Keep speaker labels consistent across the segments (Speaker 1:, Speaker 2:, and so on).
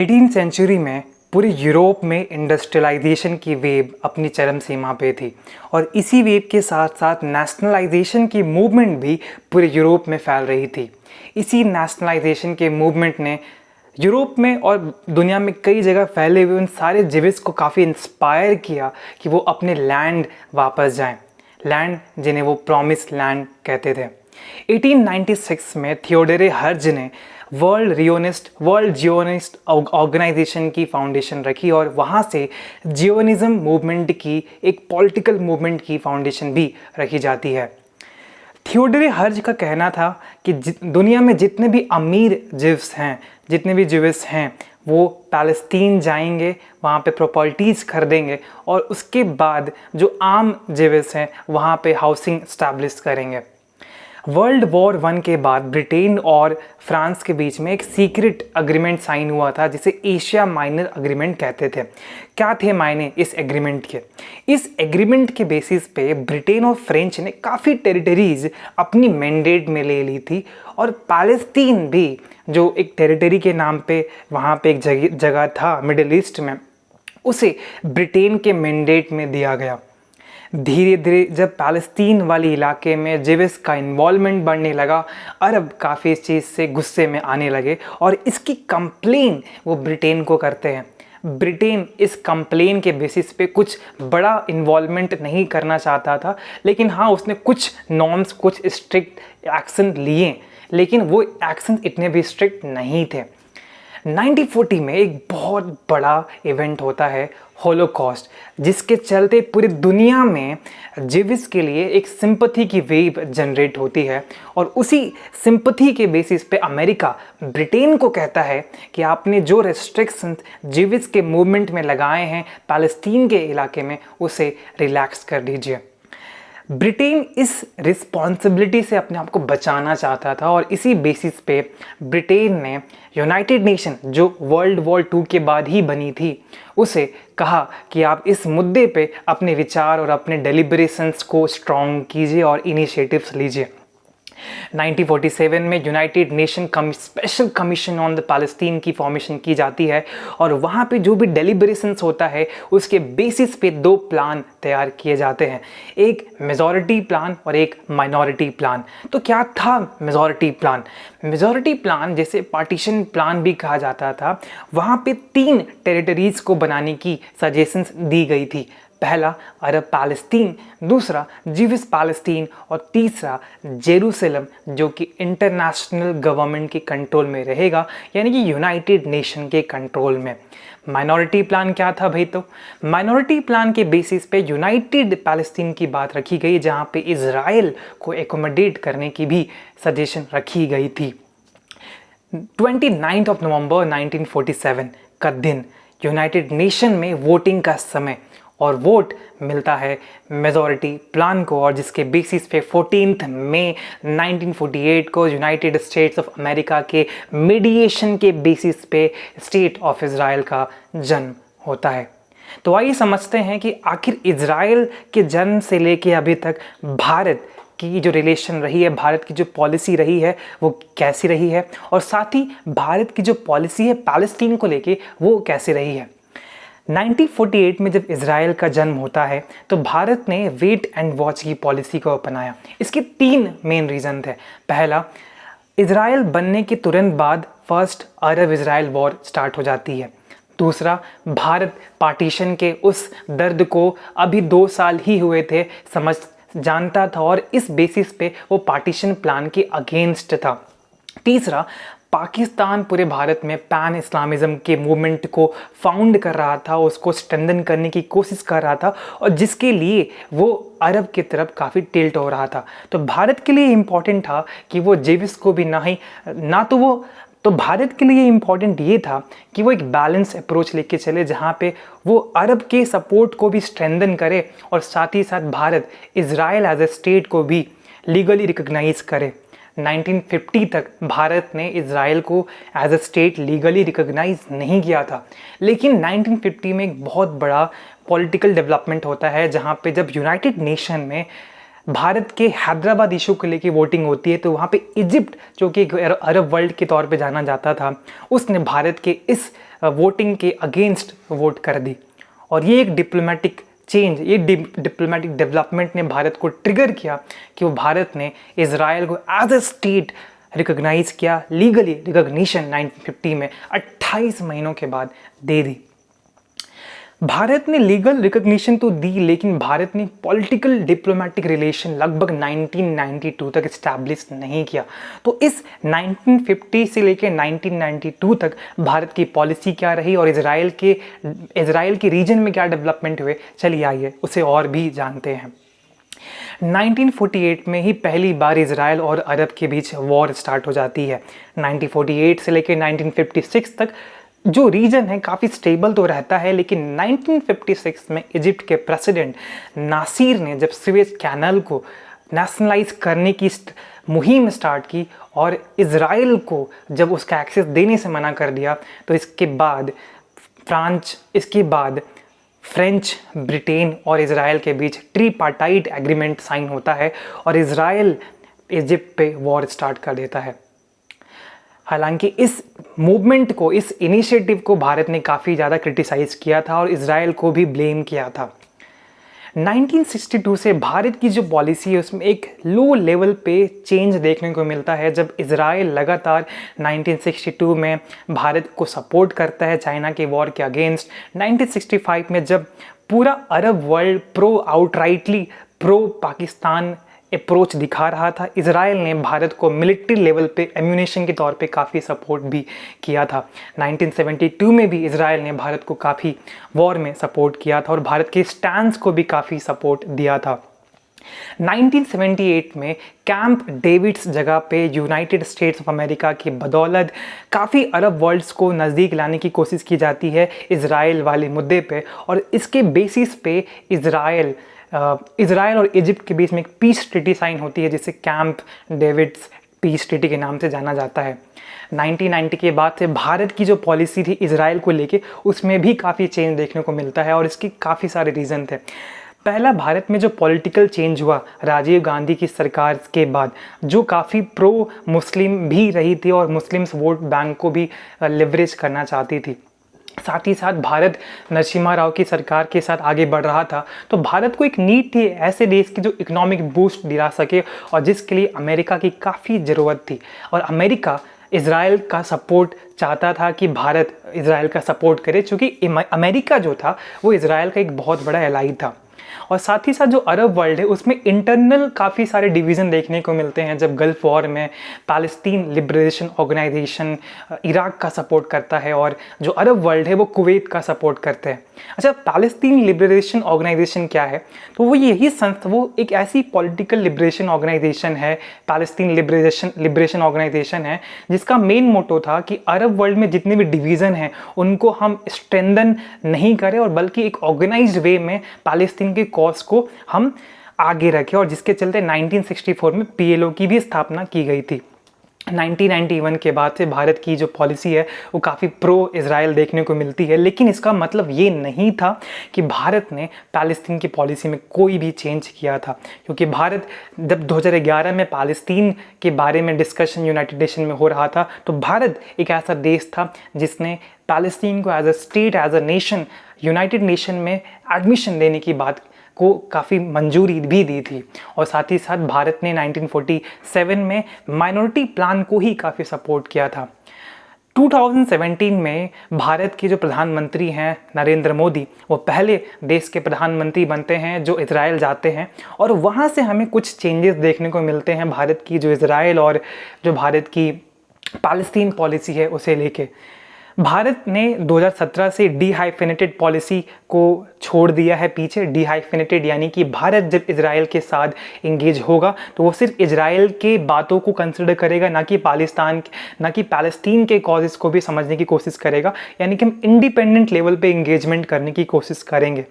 Speaker 1: 18वीं century में पूरे Europe में इंडस्ट्रियलाइजेशन की वेव अपनी चरम सीमा पे थी और इसी वेव के साथ साथ नेशनलाइजेशन की मूवमेंट भी पूरे यूरोप में फैल रही थी। इसी नेशनलाइजेशन के मूवमेंट ने यूरोप में और दुनिया में कई जगह फैले हुए उन सारे जीविस को काफ़ी इंस्पायर किया कि वो अपने लैंड वापस जाएं, लैंड जिन्हें वो प्रॉमिस लैंड कहते थे। 1896 में थियोडोर हर्ज ने वर्ल्ड जियोनिस्ट ऑर्गेनाइजेशन की फाउंडेशन रखी और वहाँ से जियोनिज्म मूवमेंट की एक पॉलिटिकल मूवमेंट की फाउंडेशन भी रखी जाती है। थियोडोर हर्ज का कहना था कि दुनिया में जितने भी अमीर जिव्स हैं, जितने भी जिविस हैं, वो पैलेस्तीन जाएंगे, वहाँ पे प्रॉपर्टीज़ खरीदेंगे और उसके बाद जो आम जिविस हैं वहाँ पे हाउसिंग स्टैब्लिश करेंगे। वर्ल्ड वॉर 1 के बाद ब्रिटेन और फ्रांस के बीच में एक सीक्रेट अग्रीमेंट साइन हुआ था जिसे एशिया माइनर अग्रीमेंट कहते थे। क्या थे मायने इस एग्रीमेंट के? इस एग्रीमेंट के बेसिस पे ब्रिटेन और फ्रेंच ने काफ़ी टेरिटरीज अपनी मैंडेट में ले ली थी और पैलेस्तीन भी, जो एक टेरिटरी के नाम पे वहाँ पे एक जगह था मिडिल ईस्ट में, उसे ब्रिटेन के मैंडेट में दिया गया। धीरे धीरे जब पैलेस्तीन वाली इलाके में जिविस का इन्वॉल्वमेंट बढ़ने लगा, अरब काफ़ी इस चीज़ से गुस्से में आने लगे और इसकी कंप्लेन वो ब्रिटेन को करते हैं। ब्रिटेन इस कंप्लेन के बेसिस पे कुछ बड़ा इन्वॉल्वमेंट नहीं करना चाहता था, लेकिन हाँ उसने कुछ नॉर्म्स, कुछ स्ट्रिक्ट एक्शन लिए, लेकिन वो एक्शन इतने भी स्ट्रिक्ट नहीं थे। 1940 में एक बहुत बड़ा इवेंट होता है होलोकॉस्ट, जिसके चलते पूरी दुनिया में जिविस के लिए एक सिंपथी की वेव जनरेट होती है और उसी सिंपथी के बेसिस पे अमेरिका ब्रिटेन को कहता है कि आपने जो रेस्ट्रिक्शंस जिविस के मूवमेंट में लगाए हैं पैलेस्तीन के इलाके में, उसे रिलैक्स कर दीजिए। ब्रिटेन इस रिस्पॉन्सिबिलिटी से अपने आप को बचाना चाहता था और इसी बेसिस पे ब्रिटेन ने यूनाइटेड नेशन, जो वर्ल्ड वॉर 2 के बाद ही बनी थी, उसे कहा कि आप इस मुद्दे पे अपने विचार और अपने डेलिब्रेशंस को स्ट्रॉन्ग कीजिए और इनिशिएटिव्स लीजिए। 1947 में United nation special commission on the Palestine की फॉर्मेशन की जाती है और वहाँ पे जो भी डेलिब्रेशंस होता है उसके बेसिस पे 2 प्लान तैयार किए जाते हैं, एक मेजॉरिटी प्लान और एक माइनॉरिटी प्लान। तो क्या था मेजॉरिटी प्लान? मेजॉरिटी प्लान, जैसे पार्टीशन प्लान भी कहा जाता था, वहाँ पे 3 टेरिटरीज को बनाने की सजेशंस दी गई थी। पहला अरब पैलेस्तीन, दूसरा जीविस पैलेस्तीन और तीसरा जेरूसलम, जो कि इंटरनेशनल गवर्नमेंट के कंट्रोल में रहेगा, यानी कि यूनाइटेड नेशन के कंट्रोल में। माइनॉरिटी प्लान क्या था भाई? तो माइनॉरिटी प्लान के बेसिस पे यूनाइटेड पैलेस्तीन की बात रखी गई, जहां पे इजराइल को एकोमोडेट करने की भी सजेशन रखी गई थी। 29 नवंबर 1947 का दिन यूनाइटेड नेशन में वोटिंग का समय और वोट मिलता है मेजॉरिटी प्लान को, और जिसके बेसिस पे 14 मई 1948 को यूनाइटेड स्टेट्स ऑफ अमेरिका के मीडिएशन के बेसिस पे स्टेट ऑफ इज़राइल का जन्म होता है। तो आइए समझते हैं कि आखिर इज़राइल के जन्म से लेके अभी तक भारत की जो रिलेशन रही है, भारत की जो पॉलिसी रही है, वो कैसी रही है, और साथ ही भारत की जो पॉलिसी है पैलेस्टीन को लेके वो कैसी रही है। 1948 में जब इज़राइल का जन्म होता है तो भारत ने वेट एंड वॉच की पॉलिसी को अपनाया। इसके 3 मेन रीज़न थे। पहला, इज़राइल बनने के तुरंत बाद फर्स्ट अरब इज़राइल वॉर स्टार्ट हो जाती है। दूसरा, भारत पार्टीशन के उस दर्द को अभी 2 साल ही हुए थे समझ जानता था और इस बेसिस पे वो पार्टीशन प्लान के अगेंस्ट था। तीसरा, पाकिस्तान पूरे भारत में पैन इस्लामिज़म के मूवमेंट को फाउंड कर रहा था, उसको स्ट्रेंथन करने की कोशिश कर रहा था और जिसके लिए वो अरब की तरफ काफ़ी टिल्ट हो रहा था। तो भारत के लिए इम्पॉर्टेंट था कि वो जिविस को भी तो भारत के लिए इम्पॉर्टेंट ये था कि वो एक बैलेंस अप्रोच लेके चले, जहाँ पे वो अरब के सपोर्ट को भी स्ट्रेंथन करे और साथ ही साथ Bharat Israel as a state को भी लीगली रिकॉग्नाइज करे। 1950 तक भारत ने इज़राइल को as a state legally recognised नहीं किया था, लेकिन 1950 में एक बहुत बड़ा पॉलिटिकल डेवलपमेंट होता है, जहाँ पे जब यूनाइटेड नेशन में भारत के हैदराबाद इशू को लेके वोटिंग होती है तो वहाँ पे इजिप्ट, जो कि एक अरब वर्ल्ड के तौर पे जाना जाता था, उसने भारत के इस वोटिंग के अगेंस्ट वोट कर दी। और ये एक डिप्लोमेटिक चेंज, ये डिप्लोमेटिक डेवलपमेंट ने भारत को ट्रिगर किया कि वो भारत ने इजराइल को एज अ स्टेट रिकॉग्नाइज किया, लीगली रिकॉग्निशन 1950 में 28 महीनों के बाद दे दी। भारत ने लीगल रिकॉग्निशन तो दी, लेकिन भारत ने पॉलिटिकल डिप्लोमेटिक रिलेशन लगभग 1992 तक इस्टेब्लिश नहीं किया। तो इस 1950 से लेकर 1992 तक भारत की पॉलिसी क्या रही और इजराइल के रीजन में क्या डेवलपमेंट हुए, चलिए आइए उसे और भी जानते हैं। 1948 में ही पहली बार इजराइल और अरब के बीच वॉर स्टार्ट हो जाती है। 1948 से लेकर 1956 तक जो रीजन है काफ़ी स्टेबल तो रहता है, लेकिन 1956 में इजिप्ट के प्रेसिडेंट नासिर ने जब स्वेज कैनाल को नेशनलाइज करने की मुहिम स्टार्ट की और इजराइल को जब उसका एक्सेस देने से मना कर दिया, तो इसके बाद फ्रेंच, ब्रिटेन और इजराइल के बीच ट्रीपार्टाइट एग्रीमेंट साइन होता है और इजराइल इजिप्ट पे वॉर स्टार्ट कर देता है। हालांकि इस मूवमेंट को, इस इनिशिएटिव को भारत ने काफ़ी ज़्यादा क्रिटिसाइज़ किया था और इजराइल को भी ब्लेम किया था। 1962 से भारत की जो पॉलिसी है उसमें एक लो लेवल पे चेंज देखने को मिलता है, जब इजराइल लगातार 1962 में भारत को सपोर्ट करता है चाइना के वॉर के अगेंस्ट। 1965 में जब पूरा Arab world outrightly pro Pakistan approach दिखा रहा था, इजराइल ने भारत को मिलिट्री लेवल पे एम्यूनेशन के तौर पे काफ़ी सपोर्ट भी किया था। 1972 में भी इजराइल ने भारत को काफ़ी वॉर में सपोर्ट किया था और भारत के स्टैंड्स को भी काफ़ी सपोर्ट दिया था। 1978 में कैंप डेविड्स जगह पे यूनाइटेड स्टेट्स ऑफ अमेरिका की बदौलत काफ़ी अरब वर्ल्ड्स को नज़दीक लाने की कोशिश की जाती है इजराइल वाले मुद्दे पे, और इसके बेसिस पे इजराइल और इजिप्ट के बीच में एक पीस ट्रीटी साइन होती है जिसे कैंप डेविड्स पीस ट्रीटी के नाम से जाना जाता है। 1990 के बाद से भारत की जो पॉलिसी थी इजराइल को लेके उसमें भी काफ़ी चेंज देखने को मिलता है और इसके काफ़ी सारे रीज़न थे। पहला, भारत में जो पॉलिटिकल चेंज हुआ राजीव गांधी की सरकार के बाद, जो काफ़ी प्रो मुस्लिम भी रही थी और मुस्लिम्स वोट बैंक को भी लिवरेज करना चाहती थी। साथ ही साथ भारत नरसिम्हा राव की सरकार के साथ आगे बढ़ रहा था, तो भारत को एक नीड थी ऐसे देश की जो इकोनॉमिक बूस्ट दिला सके और जिसके लिए अमेरिका की काफ़ी ज़रूरत थी। और अमेरिका इजराइल का सपोर्ट चाहता था कि भारत इजराइल का सपोर्ट करे, क्योंकि अमेरिका जो था वो इजराइल का एक बहुत बड़ा एलाई था। और साथ ही साथ जो अरब वर्ल्ड है उसमें इंटरनल काफ़ी सारे डिवीज़न देखने को मिलते हैं। जब गल्फ वॉर में पैलेस्टीन लिबरेशन ऑर्गेनाइजेशन इराक का सपोर्ट करता है और जो अरब वर्ल्ड है वो कुवैत का सपोर्ट करते हैं। अच्छा, पैलेस्टीन लिबरेशन ऑर्गेनाइजेशन क्या है? तो वो वो एक ऐसी पॉलिटिकल लिबरेशन ऑर्गेनाइजेशन है, पैलेस्टीन लिबरेशन ऑर्गेनाइजेशन है, जिसका मेन मोटो था कि अरब वर्ल्ड में जितने भी डिवीज़न हैं उनको हम स्ट्रेंथन नहीं करें और बल्कि एक ऑर्गेनाइज्ड वे में पैलेस्टीन के कॉज को हम आगे रखें, और जिसके चलते 1964 में PLO की भी स्थापना की गई थी। 1991 के बाद से भारत की जो पॉलिसी है वो काफ़ी प्रो इजराइल देखने को मिलती है, लेकिन इसका मतलब ये नहीं था कि भारत ने पैलेस्तीन की पॉलिसी में कोई भी चेंज किया था, क्योंकि भारत जब 2011 में पैलेस्तीन के बारे में डिस्कशन यूनाइटेड नेशन में हो रहा था, तो भारत एक ऐसा देश था जिसने पैलेस्तीन को as a state, as a nation United Nation में एडमिशन देने की बात को काफ़ी मंजूरी भी दी थी। और साथ ही साथ भारत ने 1947 में माइनॉरिटी प्लान को ही काफ़ी सपोर्ट किया था। 2017 में भारत के जो प्रधानमंत्री हैं नरेंद्र मोदी, वो पहले देश के प्रधानमंत्री बनते हैं जो इजराइल जाते हैं, और वहाँ से हमें कुछ चेंजेस देखने को मिलते हैं भारत की जो इजराइल और जो भारत की पैलेस्टीन पॉलिसी है उसे लेके। भारत ने 2017 से डीहाइफिनेटेड पॉलिसी को छोड़ दिया है पीछे। डीहाइफिनेटेड यानी कि भारत जब इजराइल के साथ इंगेज होगा तो वो सिर्फ इजराइल के बातों को कंसिडर करेगा, ना कि पैलेस्टीन के कॉजेस को भी समझने की कोशिश करेगा, यानी कि हम इंडिपेंडेंट लेवल पे इंगेजमेंट करने की कोशिश करेंगे।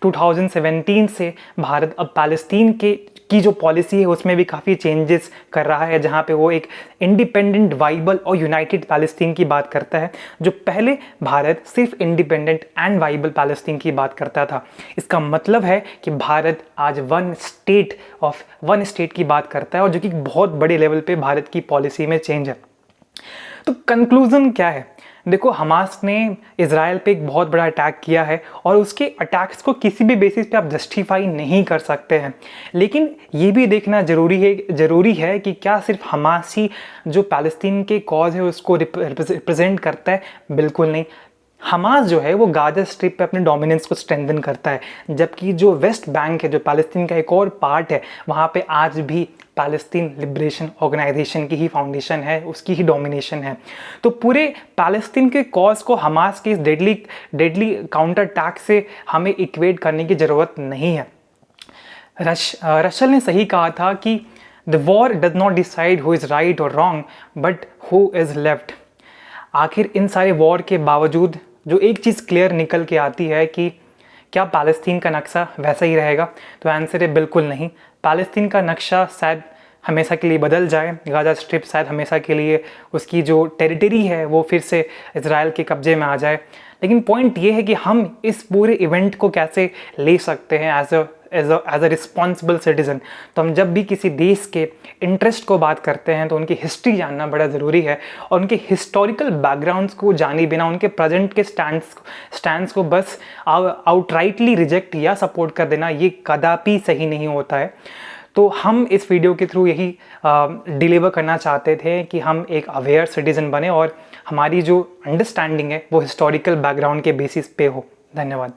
Speaker 1: 2017 से भारत अब पैलेस्टीन की जो पॉलिसी है उसमें भी काफ़ी चेंजेस कर रहा है, जहाँ पे वो एक इंडिपेंडेंट, वाइबल और यूनाइटेड पैलेस्टीन की बात करता है, जो पहले भारत सिर्फ इंडिपेंडेंट एंड वाइबल पैलेस्टीन की बात करता था। इसका मतलब है कि भारत आज वन स्टेट की बात करता है, और जो कि बहुत बड़े लेवल पे भारत की पॉलिसी में चेंज है। तो कंक्लूजन क्या है? देखो, हमास ने इज़राइल पे एक बहुत बड़ा अटैक किया है और उसके अटैक्स को किसी भी बेसिस पे आप जस्टिफाई नहीं कर सकते हैं। लेकिन ये भी देखना ज़रूरी है कि क्या सिर्फ हमास ही जो पैलेस्तीन के कॉज है उसको रिप्रेजेंट करता है? बिल्कुल नहीं। हमास जो है वो गाजा स्ट्रिप पे अपने डोमिनेंस को स्ट्रेंथन करता है, जबकि जो वेस्ट बैंक है, जो पैलेस्तीन का एक और पार्ट है, वहाँ पे आज भी पैलेस्तीन लिबरेशन ऑर्गेनाइजेशन की ही फाउंडेशन है, उसकी ही डोमिनेशन है। तो पूरे पैलेस्तीन के कॉज को हमास के इस डेडली काउंटर अटैक से हमें इक्वेट करने की ज़रूरत नहीं है। रशल ने सही कहा था कि the war does not decide who is right और wrong but who is left. आखिर इन सारे वॉर के बावजूद जो एक चीज़ क्लियर निकल के आती है कि क्या पैलेस्तीन का नक्शा वैसा ही रहेगा? तो आंसर है बिल्कुल नहीं। पैलेस्तीन का नक्शा शायद हमेशा के लिए बदल जाए, गाजा स्ट्रिप शायद हमेशा के लिए उसकी जो टेरिटरी है वो फिर से इज़राइल के कब्जे में आ जाए। लेकिन पॉइंट ये है कि हम इस पूरे इवेंट को कैसे ले सकते हैं एज अ रिस्पॉन्सिबल सिटीज़न। तो हम जब भी किसी देश के इंटरेस्ट को बात करते हैं तो उनकी हिस्ट्री जानना बड़ा ज़रूरी है, और उनके हिस्टोरिकल बैकग्राउंड्स को जाने बिना उनके प्रेजेंट के स्टैंड्स को बस आउटराइटली रिजेक्ट या सपोर्ट कर देना ये कदापि सही नहीं होता है। तो हम इस वीडियो के थ्रू यही डिलीवर करना चाहते थे कि हम एक अवेयर सिटीज़न बने और हमारी जो अंडरस्टैंडिंग है वो हिस्टोरिकल बैकग्राउंड के बेसिस पे हो। धन्यवाद।